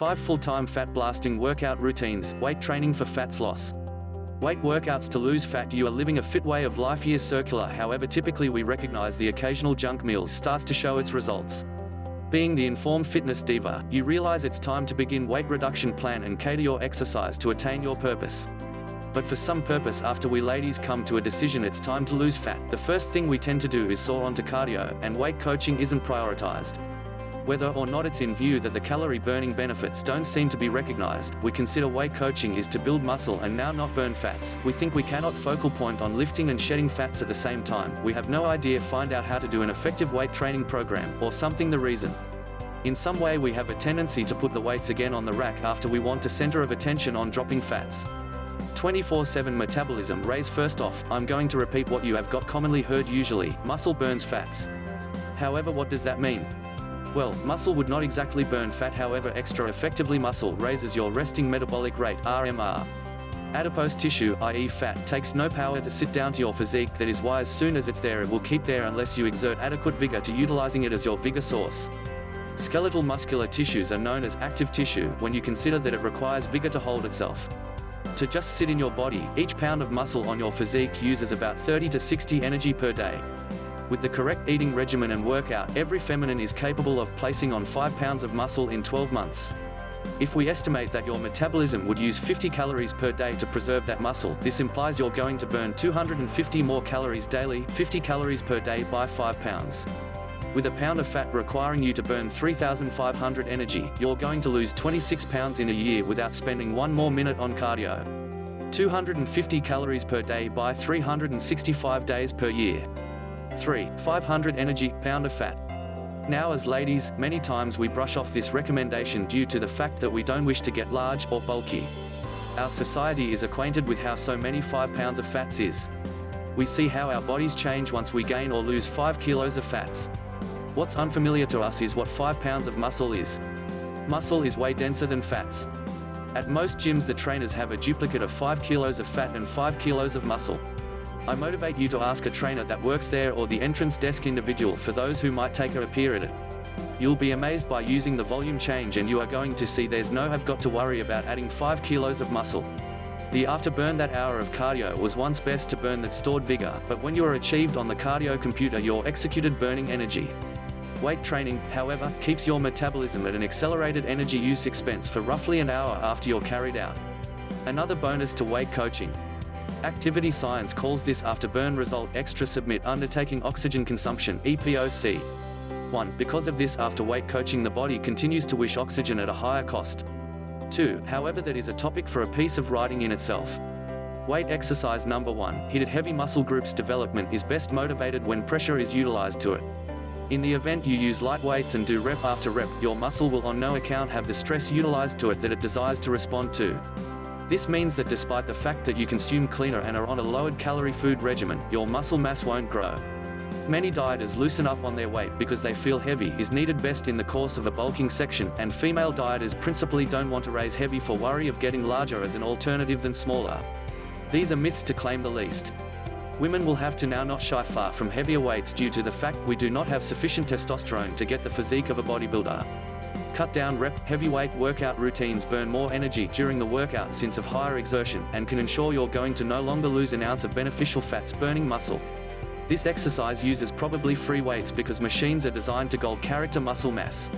5 full-time fat-blasting workout routines, weight training for fat loss. Weight workouts to lose fat. You are living a fit way of life. Year circular. However, typically we recognize the occasional junk meal starts to show its results. Being the informed fitness diva, you realize it's time to begin weight reduction plan and cater your exercise to attain your purpose. But for some purpose, after we ladies come to a decision it's time to lose fat, the first thing we tend to do is soar onto cardio, and weight coaching isn't prioritized. Whether or not it's in view that the calorie burning benefits don't seem to be recognized, we consider weight coaching is to build muscle and now not burn fats. We think we cannot focal point on lifting and shedding fats at the same time. We have no idea find out how to do an effective weight training program, or something the reason. In some way we have a tendency to put the weights again on the rack after we want to center of attention on dropping fats. 24/7 metabolism raise. First off, I'm going to repeat what you have got commonly heard usually, muscle burns fats. However, what does that mean? Well, muscle would not exactly burn fat, however extra effectively muscle raises your resting metabolic rate, RMR. Adipose tissue, i.e. fat, takes no power to sit down to your physique. That is why as soon as it's there it will keep there unless you exert adequate vigor to utilizing it as your vigor source. Skeletal muscular tissues are known as active tissue when you consider that it requires vigor to hold itself. To just sit in your body, each pound of muscle on your physique uses about 30 to 60 energy per day. With the correct eating regimen and workout, every feminine is capable of placing on 5 pounds of muscle in 12 months. If we estimate that your metabolism would use 50 calories per day to preserve that muscle, this implies you're going to burn 250 more calories daily, 50 calories per day by 5 pounds. With a pound of fat requiring you to burn 3,500 energy, you're going to lose 26 pounds in a year without spending one more minute on cardio. 250 calories per day by 365 days per year. 500 energy, pound of fat. Now as ladies, many times we brush off this recommendation due to the fact that we don't wish to get large or bulky. Our society is acquainted with how so many 5 pounds of fats is. We see how our bodies change once we gain or lose 5 kilos of fats. What's unfamiliar to us is what 5 pounds of muscle is. Muscle is way denser than fats. At most gyms the trainers have a duplicate of 5 kilos of fat and 5 kilos of muscle. I motivate you to ask a trainer that works there or the entrance desk individual for those who might take a peer at it. You'll be amazed by using the volume change and you are going to see there's no have got to worry about adding 5 kilos of muscle. The afterburn, that hour of cardio was once best to burn that stored vigor, but when you are achieved on the cardio computer you're executed burning energy. Weight training, however, keeps your metabolism at an accelerated energy use expense for roughly an hour after you're carried out. Another bonus to weight coaching. Activity science calls this afterburn result extra. Submit undertaking oxygen consumption, EPOC. 1. Because of this, after weight coaching the body continues to wish oxygen at a higher cost. 2. However, that is a topic for a piece of writing in itself. Weight exercise number 1. HIIT heavy muscle groups development is best motivated when pressure is utilized to it. In the event you use light weights and do rep after rep, your muscle will on no account have the stress utilized to it that it desires to respond to. This means that despite the fact that you consume cleaner and are on a lowered calorie food regimen, your muscle mass won't grow. Many dieters loosen up on their weight because they feel heavy is needed best in the course of a bulking section, and female dieters principally don't want to raise heavy for worry of getting larger as an alternative than smaller. These are myths to claim the least. Women will have to now not shy far from heavier weights due to the fact we do not have sufficient testosterone to get the physique of a bodybuilder. Cut down rep, heavyweight workout routines burn more energy during the workout since of higher exertion, and can ensure you're going to no longer lose an ounce of beneficial fats burning muscle. This exercise uses probably free weights because machines are designed to gold character muscle mass.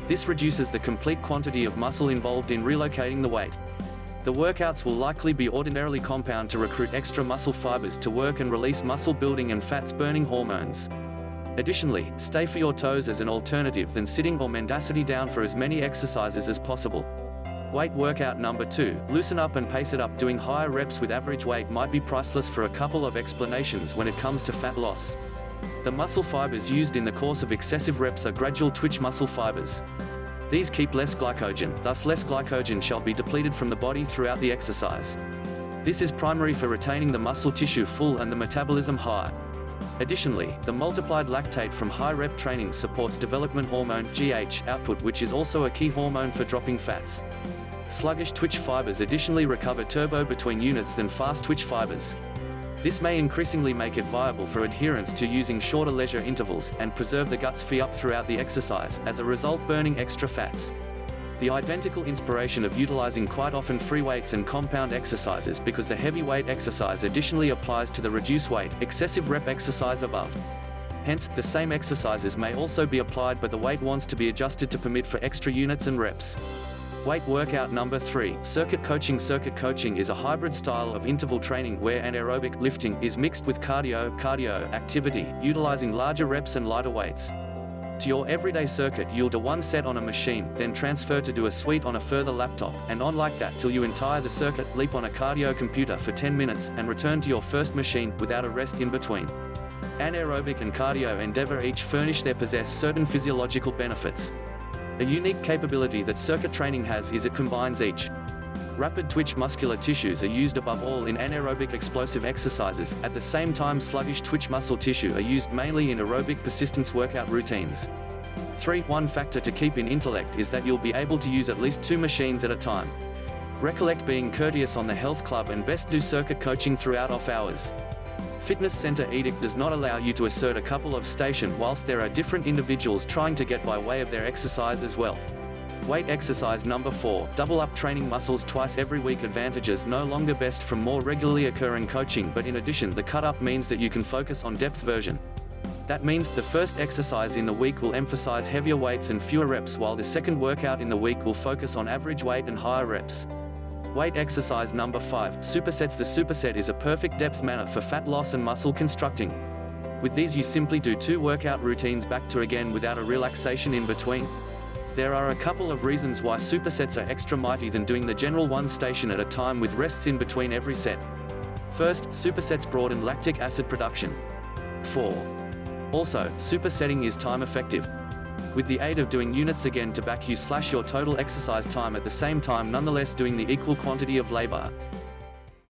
This reduces the complete quantity of muscle involved in relocating the weight. The workouts will likely be ordinarily compound to recruit extra muscle fibers to work and release muscle building and fats burning hormones. Additionally, stay for your toes as an alternative than sitting or mendacity down for as many exercises as possible. Weight workout number 2, loosen up and pace it up. Doing higher reps with average weight might be priceless for a couple of explanations when it comes to fat loss. The muscle fibers used in the course of excessive reps are gradual twitch muscle fibers. These keep less glycogen, thus less glycogen shall be depleted from the body throughout the exercise. This is primary for retaining the muscle tissue full and the metabolism high. Additionally, the multiplied lactate from high rep training supports development hormone GH output, which is also a key hormone for dropping fats. Sluggish twitch fibers additionally recover turbo between units than fast twitch fibers. This may increasingly make it viable for adherents to using shorter leisure intervals, and preserve the guts fee up throughout the exercise, as a result burning extra fats. The identical inspiration of utilizing quite often free weights and compound exercises, because the heavy weight exercise additionally applies to the reduce weight, excessive rep exercise above. Hence, the same exercises may also be applied, but the weight wants to be adjusted to permit for extra units and reps. Weight workout number 3, circuit coaching. Circuit coaching is a hybrid style of interval training where anaerobic lifting is mixed with cardio activity, utilizing larger reps and lighter weights. To your everyday circuit, you'll do one set on a machine, then transfer to do a suite on a further laptop, and on like that till you entire the circuit, leap on a cardio computer for 10 minutes, and return to your first machine, without a rest in between. Anaerobic and cardio endeavor each possess certain physiological benefits. A unique capability that circuit training has is it combines each. Rapid twitch muscular tissues are used above all in anaerobic explosive exercises, at the same time sluggish twitch muscle tissue are used mainly in aerobic persistence workout routines. 3. One factor to keep in intellect is that you'll be able to use at least 2 machines at a time. Recollect being courteous on the health club and best do circuit coaching throughout off hours. Fitness center edict does not allow you to assert a couple of station whilst there are different individuals trying to get by way of their exercise as well. Weight exercise number 4, double up training muscles twice every week. Advantages no longer best from more regularly occurring coaching, but in addition the cut up means that you can focus on depth version. That means the first exercise in the week will emphasize heavier weights and fewer reps, while the second workout in the week will focus on average weight and higher reps. Weight exercise number 5, supersets. The superset is a perfect depth manner for fat loss and muscle constructing. With these you simply do 2 workout routines back to again without a relaxation in between. There are a couple of reasons why supersets are extra mighty than doing the general one station at a time with rests in between every set. First, supersets broaden lactic acid production. 4. Also, supersetting is time effective. With the aid of doing units again to back you slash your total exercise time at the same time, nonetheless doing the equal quantity of labor.